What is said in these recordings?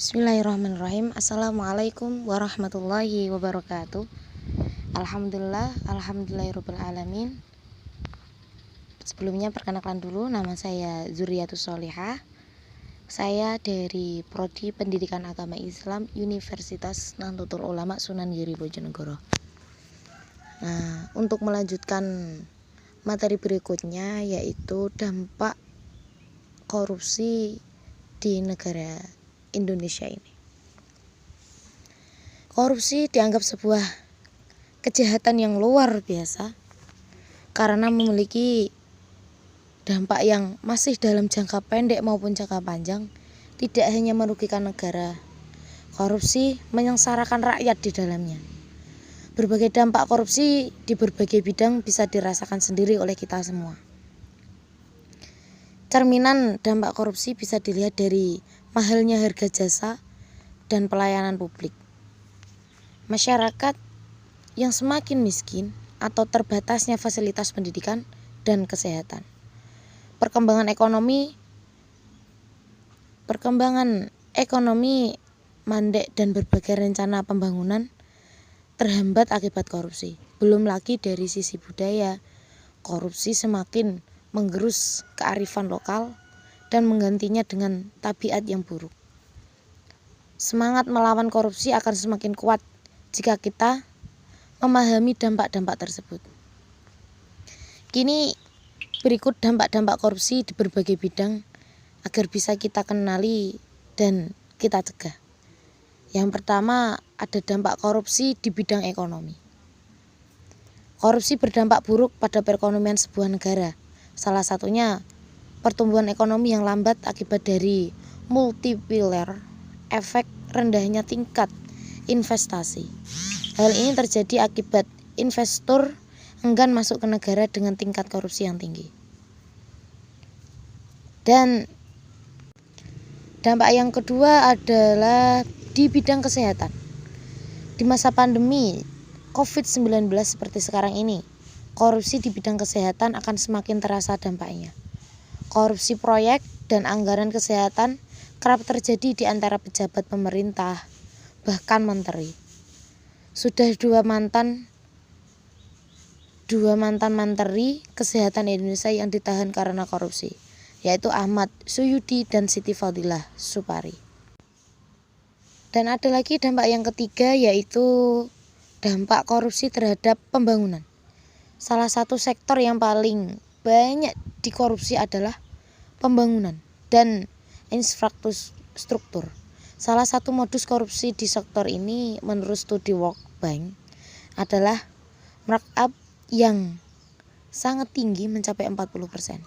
Bismillahirrahmanirrahim. Assalamualaikum warahmatullahi wabarakatuh. Alhamdulillahirobbilalamin. Sebelumnya perkenalkan dulu, nama saya Zuriatus Solihah. Saya dari Prodi Pendidikan Agama Islam Universitas Nahdlatul Ulama Sunan Giri Bojonegoro. Nah, untuk melanjutkan materi berikutnya, yaitu dampak korupsi di negara Indonesia ini. Korupsi dianggap sebuah kejahatan yang luar biasa karena memiliki dampak yang masih dalam jangka pendek maupun jangka panjang, tidak hanya merugikan negara. Korupsi menyengsarakan rakyat di dalamnya. Berbagai dampak korupsi di berbagai bidang bisa dirasakan sendiri oleh kita semua. Cerminan dampak korupsi bisa dilihat dari mahalnya harga jasa dan pelayanan publik. Masyarakat yang semakin miskin atau terbatasnya fasilitas pendidikan dan kesehatan. Perkembangan ekonomi mandek dan berbagai rencana pembangunan terhambat akibat korupsi. Belum lagi dari sisi budaya, korupsi semakin menggerus kearifan lokal dan menggantinya dengan tabiat yang buruk. Semangat melawan korupsi akan semakin kuat jika kita memahami dampak-dampak tersebut. Kini berikut dampak-dampak korupsi di berbagai bidang agar bisa kita kenali dan kita cegah. Yang pertama, ada dampak korupsi di bidang ekonomi. Korupsi berdampak buruk pada perekonomian sebuah negara. Salah satunya pertumbuhan ekonomi yang lambat akibat dari multiplier efek rendahnya tingkat investasi. Hal ini terjadi akibat investor enggan masuk ke negara dengan tingkat korupsi yang tinggi. Dan dampak yang kedua adalah di bidang kesehatan. Di masa pandemi COVID-19 seperti sekarang ini, korupsi di bidang kesehatan akan semakin terasa dampaknya. Korupsi proyek dan anggaran kesehatan kerap terjadi di antara pejabat pemerintah, bahkan menteri. Sudah dua mantan menteri kesehatan Indonesia yang ditahan karena korupsi, yaitu Ahmad Suyudi dan Siti Fadilah Supari. Dan ada lagi dampak yang ketiga, yaitu dampak korupsi terhadap pembangunan. Salah satu sektor yang paling banyak dikorupsi adalah pembangunan dan infrastruktur. Salah satu modus korupsi di sektor ini menurut studi World Bank adalah markup yang sangat tinggi mencapai 40%.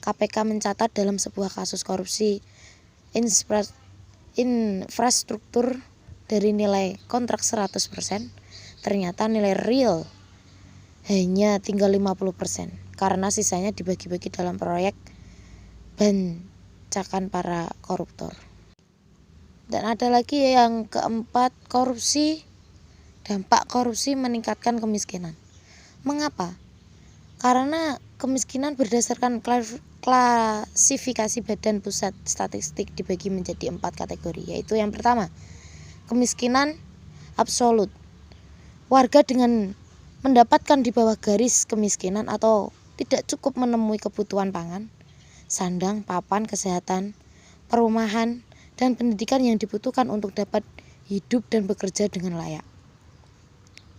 KPK mencatat dalam sebuah kasus korupsi infrastruktur dari nilai kontrak 100%, ternyata nilai real hanya tinggal 50% karena sisanya dibagi-bagi dalam proyek bancakan para koruptor. Dan ada lagi yang keempat, dampak korupsi meningkatkan kemiskinan. Mengapa? Karena kemiskinan berdasarkan klasifikasi Badan Pusat Statistik dibagi menjadi 4 kategori, yaitu yang pertama, kemiskinan absolut. Warga dengan mendapatkan di bawah garis kemiskinan atau tidak cukup menemui kebutuhan pangan, sandang, papan, kesehatan, perumahan, dan pendidikan yang dibutuhkan untuk dapat hidup dan bekerja dengan layak.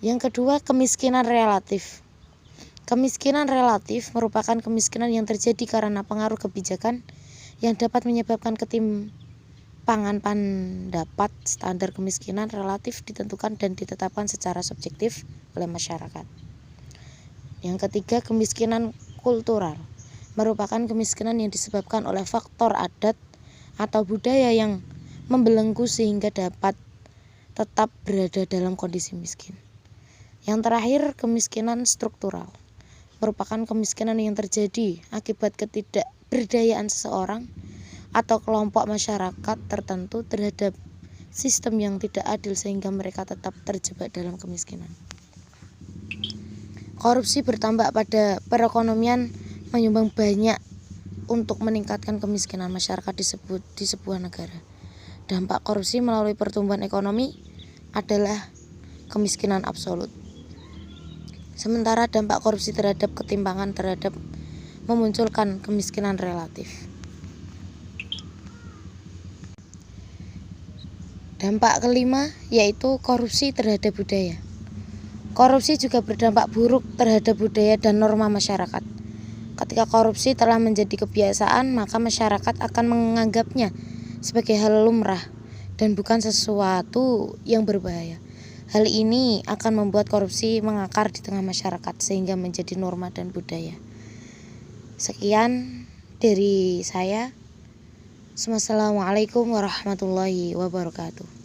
Yang kedua, kemiskinan relatif. Kemiskinan relatif merupakan kemiskinan yang terjadi karena pengaruh kebijakan yang dapat menyebabkan ketimpangan pendapat. Standar kemiskinan relatif ditentukan dan ditetapkan secara subjektif oleh masyarakat. Yang ketiga, kemiskinan kultural merupakan kemiskinan yang disebabkan oleh faktor adat atau budaya yang membelenggu sehingga dapat tetap berada dalam kondisi miskin. Yang terakhir, kemiskinan struktural merupakan kemiskinan yang terjadi akibat ketidakberdayaan seseorang atau kelompok masyarakat tertentu terhadap sistem yang tidak adil sehingga mereka tetap terjebak dalam kemiskinan. Korupsi bertambah pada perekonomian menyumbang banyak untuk meningkatkan kemiskinan masyarakat di sebuah negara. dampak korupsi melalui pertumbuhan ekonomi adalah kemiskinan absolut. Sementara dampak korupsi terhadap ketimpangan terhadap memunculkan kemiskinan relatif. Dampak kelima yaitu korupsi terhadap budaya. Korupsi juga berdampak buruk terhadap budaya dan norma masyarakat. Ketika korupsi telah menjadi kebiasaan, maka masyarakat akan menganggapnya sebagai hal lumrah dan bukan sesuatu yang berbahaya. Hal ini akan membuat korupsi mengakar di tengah masyarakat sehingga menjadi norma dan budaya. Sekian dari saya. Wassalamualaikum warahmatullahi wabarakatuh.